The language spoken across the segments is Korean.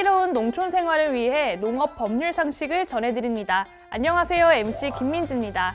슬기로운 농촌 생활을 위해 농업 법률 상식을 전해드립니다. 안녕하세요, MC 김민지입니다.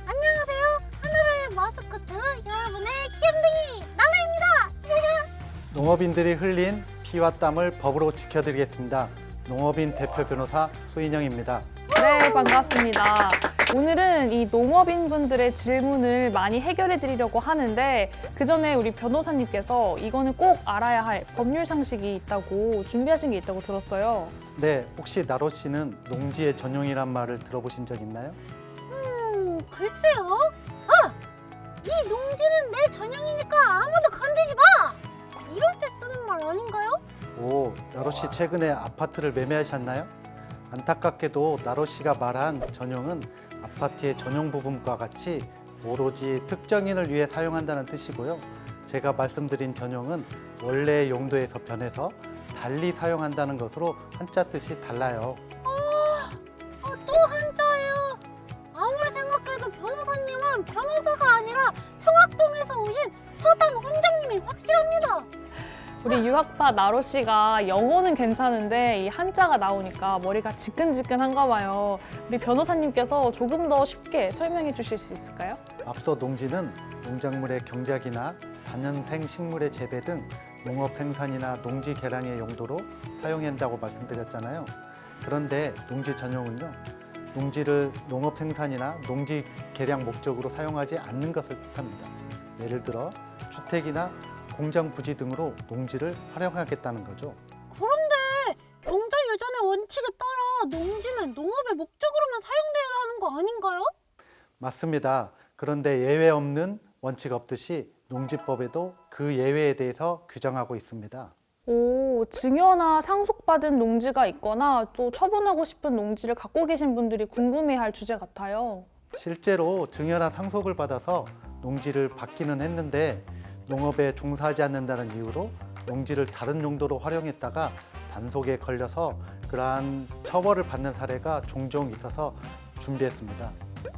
안녕하세요. 하늘의 마스코트 여러분의 귀염둥이 나나입니다. 농업인들이 흘린 피와 땀을 법으로 지켜드리겠습니다. 농업인 대표 변호사 소인영입니다. 네, 반갑습니다. 오늘은 이 농업인분들의 질문을 많이 해결해 드리려고 하는데 그 전에 우리 변호사님께서 이거는 꼭 알아야 할 법률 상식이 있다고 준비하신 게 있다고 들었어요. 네, 혹시 나로 씨는 농지의 전용이란 말을 들어보신 적 있나요? 글쎄요. 이 농지는 내 전용이니까 아무도 건드리지 마. 이럴 때 쓰는 말 아닌가요? 오, 나로 씨 최근에 아파트를 매매하셨나요? 안타깝게도 나로 씨가 말한 전용은 아파트의 전용 부분과 같이 오로지 특정인을 위해 사용한다는 뜻이고요. 제가 말씀드린 전용은 원래의 용도에서 변해서 달리 사용한다는 것으로 한자 뜻이 달라요. 또 한자예요. 아무리 생각해도 변호사님은 변호사가 아니라 청학동에서 오신 서당 훈장님이 확실합니다. 우리 유학파 나로 씨가 영어는 괜찮은데 이 한자가 나오니까 머리가 지끈지끈한가 봐요. 우리 변호사님께서 조금 더 쉽게 설명해 주실 수 있을까요? 앞서 농지는 농작물의 경작이나 다년생 식물의 재배 등 농업 생산이나 농지 개량의 용도로 사용한다고 말씀드렸잖아요. 그런데 농지 전용은요, 농지를 농업 생산이나 농지 개량 목적으로 사용하지 않는 것을 뜻합니다. 예를 들어 주택이나 공장 부지 등으로 농지를 활용하겠다는 거죠. 그런데 경자 유전의 원칙에 따라 농지는 농업의 목적으로만 사용되어야 하는 거 아닌가요? 맞습니다. 그런데 예외 없는 원칙 없듯이 농지법에도 그 예외에 대해서 규정하고 있습니다. 오, 증여나 상속받은 농지가 있거나 또 처분하고 싶은 농지를 갖고 계신 분들이 궁금해할 주제 같아요. 실제로 증여나 상속을 받아서 농지를 받기는 했는데 농업에 종사하지 않는다는 이유로 농지를 다른 용도로 활용했다가 단속에 걸려서 그러한 처벌을 받는 사례가 종종 있어서 준비했습니다.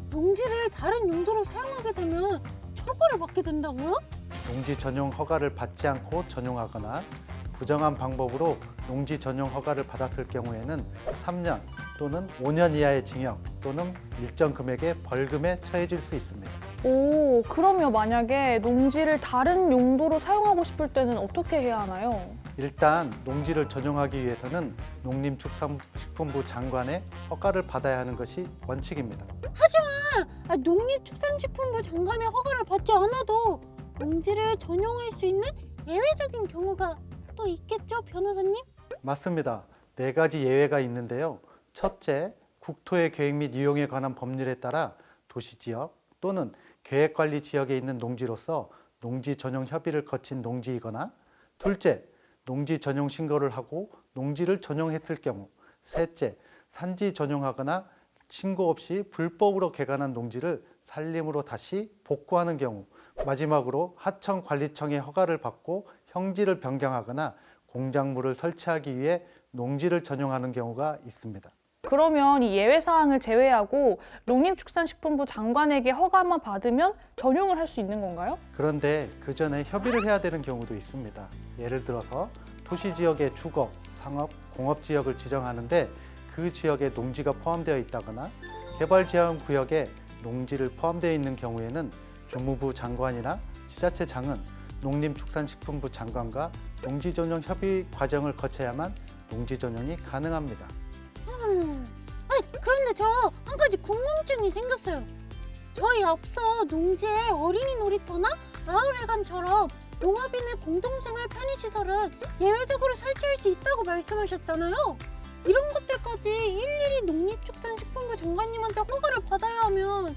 농지를 다른 용도로 사용하게 되면 처벌을 받게 된다고요? 농지 전용 허가를 받지 않고 전용하거나 부정한 방법으로 농지 전용 허가를 받았을 경우에는 3년 또는 5년 이하의 징역 또는 일정 금액의 벌금에 처해질 수 있습니다. 오, 그러면 만약에 농지를 다른 용도로 사용하고 싶을 때는 어떻게 해야 하나요? 일단 농지를 전용하기 위해서는 농림축산식품부 장관의 허가를 받아야 하는 것이 원칙입니다. 농림축산식품부 장관의 허가를 받지 않아도 농지를 전용할 수 있는 예외적인 경우가 또 있겠죠, 변호사님? 맞습니다. 4가지 예외가 있는데요. 첫째, 국토의 계획 및 이용에 관한 법률에 따라 도시지역 또는 계획관리지역에 있는 농지로서 농지 전용 협의를 거친 농지이거나, 둘째, 농지 전용 신고를 하고 농지를 전용했을 경우, 셋째, 산지 전용하거나 신고 없이 불법으로 개간한 농지를 산림으로 다시 복구하는 경우, 마지막으로 하청관리청의 허가를 받고 형지를 변경하거나 공작물을 설치하기 위해 농지를 전용하는 경우가 있습니다. 그러면 이 예외 사항을 제외하고 농림축산식품부 장관에게 허가만 받으면 전용을 할 수 있는 건가요? 그런데 그 전에 협의를 해야 되는 경우도 있습니다. 예를 들어서 도시지역의 주거, 상업, 공업지역을 지정하는데 그 지역에 농지가 포함되어 있다거나 개발제한구역에 농지를 포함되어 있는 경우에는 주무부 장관이나 지자체장은 농림축산식품부 장관과 농지전용 협의 과정을 거쳐야만 농지전용이 가능합니다. 그런데 저 한 가지 궁금증이 생겼어요. 저희 앞서 농지에 어린이 놀이터나 마을회관처럼 농업인의 공동생활 편의시설은 예외적으로 설치할 수 있다고 말씀하셨잖아요. 이런 것들까지 일일이 농림축산식품부 장관님한테 허가를 받아야 하면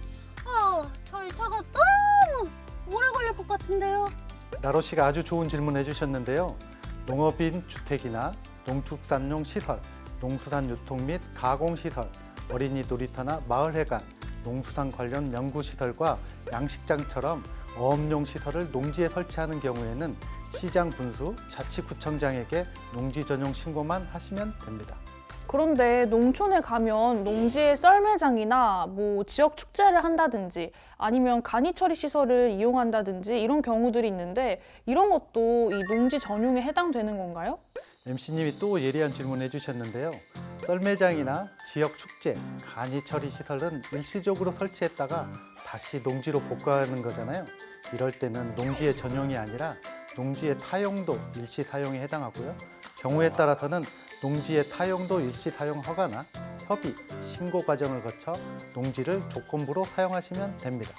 절차가 너무 오래 걸릴 것 같은데요. 나로 씨가 아주 좋은 질문 해주셨는데요. 농업인 주택이나 농축산용 시설, 농수산 유통 및 가공시설, 어린이 놀이터나 마을회관, 농수산 관련 연구시설과 양식장처럼 어업용 시설을 농지에 설치하는 경우에는 시장 분수, 자치구청장에게 농지 전용 신고만 하시면 됩니다. 그런데 농촌에 가면 농지의 썰매장이나 지역 축제를 한다든지 아니면 간이처리 시설을 이용한다든지 이런 경우들이 있는데 이런 것도 이 농지 전용에 해당되는 건가요? MC님이 또 예리한 질문 해주셨는데요. 썰매장이나 지역 축제, 간이 처리 시설은 일시적으로 설치했다가 다시 농지로 복구하는 거잖아요. 이럴 때는 농지의 전용이 아니라 농지의 타용도 일시 사용에 해당하고요. 경우에 따라서는 농지의 타용도 일시 사용 허가나 협의, 신고 과정을 거쳐 농지를 조건부로 사용하시면 됩니다.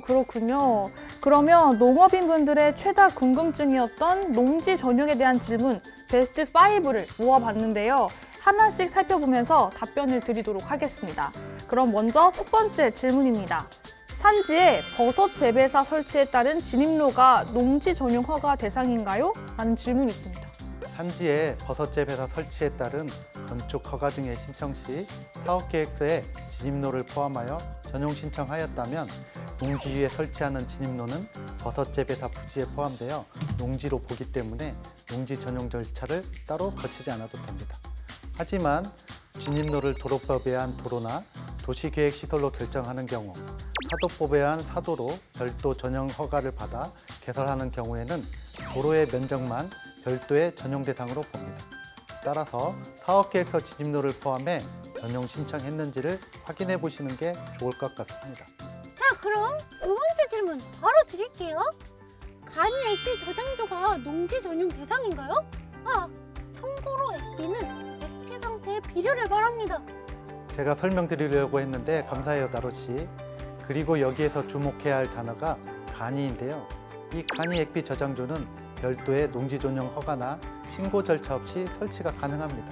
그렇군요. 그러면 농업인분들의 최다 궁금증이었던 농지 전용에 대한 질문 베스트 5를 모아봤는데요. 하나씩 살펴보면서 답변을 드리도록 하겠습니다. 그럼 먼저 첫 번째 질문입니다. 산지에 버섯 재배사 설치에 따른 진입로가 농지 전용 허가 대상인가요? 라는 질문이 있습니다. 산지에 버섯 재배사 설치에 따른 건축 허가 등의 신청 시 사업계획서에 진입로를 포함하여 전용 신청하였다면 농지 위에 설치하는 진입로는 버섯 재배사 부지에 포함되어 농지로 보기 때문에 농지 전용 절차를 따로 거치지 않아도 됩니다. 하지만 진입로를 도로법에 의한 도로나 도시계획시설로 결정하는 경우, 사도법에 의한 사도로 별도 전용 허가를 받아 개설하는 경우에는 도로의 면적만 별도의 전용 대상으로 봅니다. 따라서 사업계획서 진입로를 포함해 전용 신청했는지를 확인해 보시는 게 좋을 것 같습니다. 자, 그럼 두 번째 질문 바로 드릴게요. 간이 액비 저장조가 농지 전용 대상인가요? 참고로 액비는 액체 상태의 비료를 말합니다. 제가 설명드리려고 했는데 감사해요, 나로 씨. 그리고 여기에서 주목해야 할 단어가 간이인데요. 이 간이 액비 저장조는 별도의 농지 전용 허가나 신고 절차 없이 설치가 가능합니다.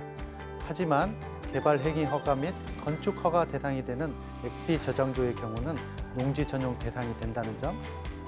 하지만 개발 행위 허가 및 건축 허가 대상이 되는 액비 저장조의 경우는 농지 전용 대상이 된다는 점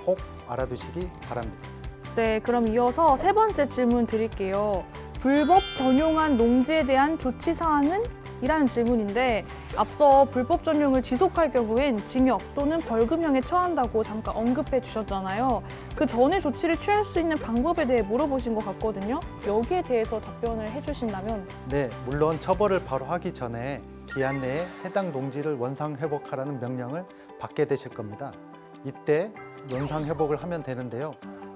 꼭 알아두시기 바랍니다. 네, 그럼 이어서 세 번째 질문 드릴게요. 불법 전용한 농지에 대한 조치 사항은? 이라는 질문인데 앞서 불법 전용을 지속할 경우엔 징역 또는 벌금형에 처한다고 잠깐 언급해 주셨잖아요. 그 전에 조치를 취할 수 있는 방법에 대해 물어보신 것 같거든요. 여기에 대해서 답변을 해주신다면. 네, 물론 처벌을 바로 하기 전에 기한 내에 해당 농지를 원상 회복하라는 명령을 받게 되실 겁니다. 이때 원상 회복을 하면 되는데요.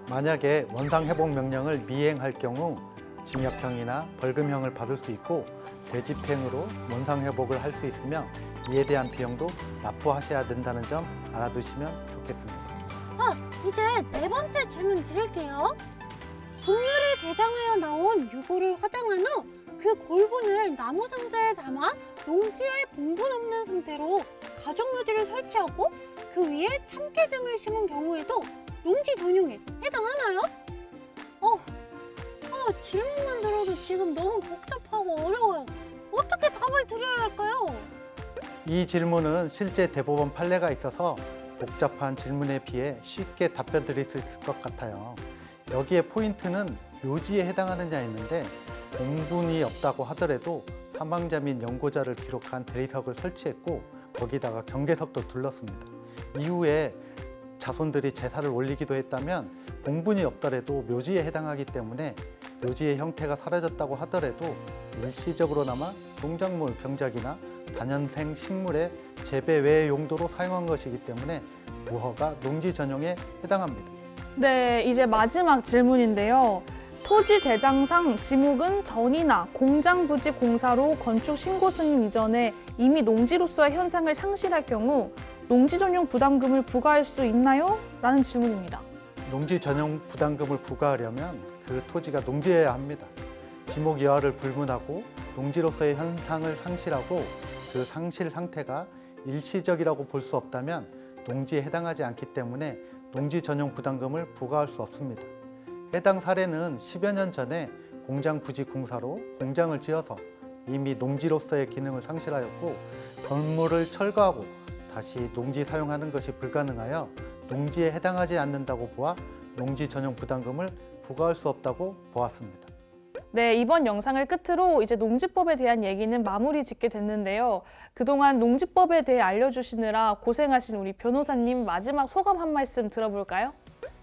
만약에 원상 회복 명령을 미행할 경우 징역형이나 벌금형을 받을 수 있고 대집행으로 원상 회복을 할 수 있으며 이에 대한 비용도 납부하셔야 된다는 점 알아두시면 좋겠습니다. 이제 네 번째 질문 드릴게요. 분유를 개장하여 나온 유골을 화장한 후 그 골분을 나무 상자에 담아 농지에 봉분 없는 상태로 가정묘지를 설치하고 그 위에 참깨 등을 심은 경우에도 농지 전용에 해당하나요? 질문만 들어도 지금 너무 복잡하고 어려워요. 어떻게 답을 드려야 할까요? 이 질문은 실제 대법원 판례가 있어서 복잡한 질문에 비해 쉽게 답변 드릴 수 있을 것 같아요. 여기에 포인트는 묘지에 해당하느냐였는데 봉분이 없다고 하더라도 사망자 및 연고자를 기록한 대리석을 설치했고 거기다가 경계석도 둘렀습니다. 이후에 자손들이 제사를 올리기도 했다면 봉분이 없더라도 묘지에 해당하기 때문에 묘지의 형태가 사라졌다고 하더라도 일시적으로나마 농작물 병작이나 다년생 식물의 재배 외 용도로 사용한 것이기 때문에 무허가 농지 전용에 해당합니다. 네, 이제 마지막 질문인데요. 토지 대장상 지목은 전이나 공장 부지 공사로 건축 신고 승인 이전에 이미 농지로서의 현상을 상실할 경우 농지 전용 부담금을 부과할 수 있나요? 라는 질문입니다. 농지 전용 부담금을 부과하려면 그 토지가 농지여야 합니다. 지목 여하를 불문하고 농지로서의 현상을 상실하고 그 상실 상태가 일시적이라고 볼 수 없다면 농지에 해당하지 않기 때문에 농지 전용 부담금을 부과할 수 없습니다. 해당 사례는 10여 년 전에 공장 부지 공사로 공장을 지어서 이미 농지로서의 기능을 상실하였고 건물을 철거하고 다시 농지 사용하는 것이 불가능하여 농지에 해당하지 않는다고 보아 농지 전용 부담금을 부과할 수 없다고 보았습니다. 네, 이번 영상을 끝으로 이제 농지법에 대한 얘기는 마무리 짓게 됐는데요. 그동안 농지법에 대해 알려주시느라 고생하신 우리 변호사님 마지막 소감 한 말씀 들어볼까요?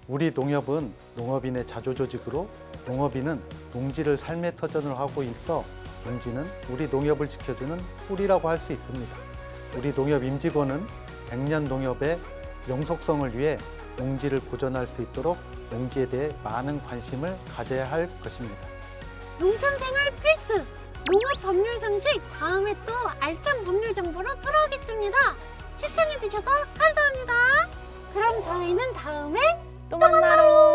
우리 농협은 농업인의 자조조직으로 농업인은 농지를 삶의 터전으로 하고 있어 농지는 우리 농협을 지켜주는 뿌리라고 할 수 있습니다. 우리 농협 임직원은 100년 농협의 영속성을 위해 농지를 보존할 수 있도록 농지에 대해 많은 관심을 가져야 할 것입니다. 농촌생활 필수 농업 법률 상식 다음에 또 알찬 법률 정보로 돌아오겠습니다. 시청해주셔서 감사합니다. 그럼 저희는 다음에 또 만나러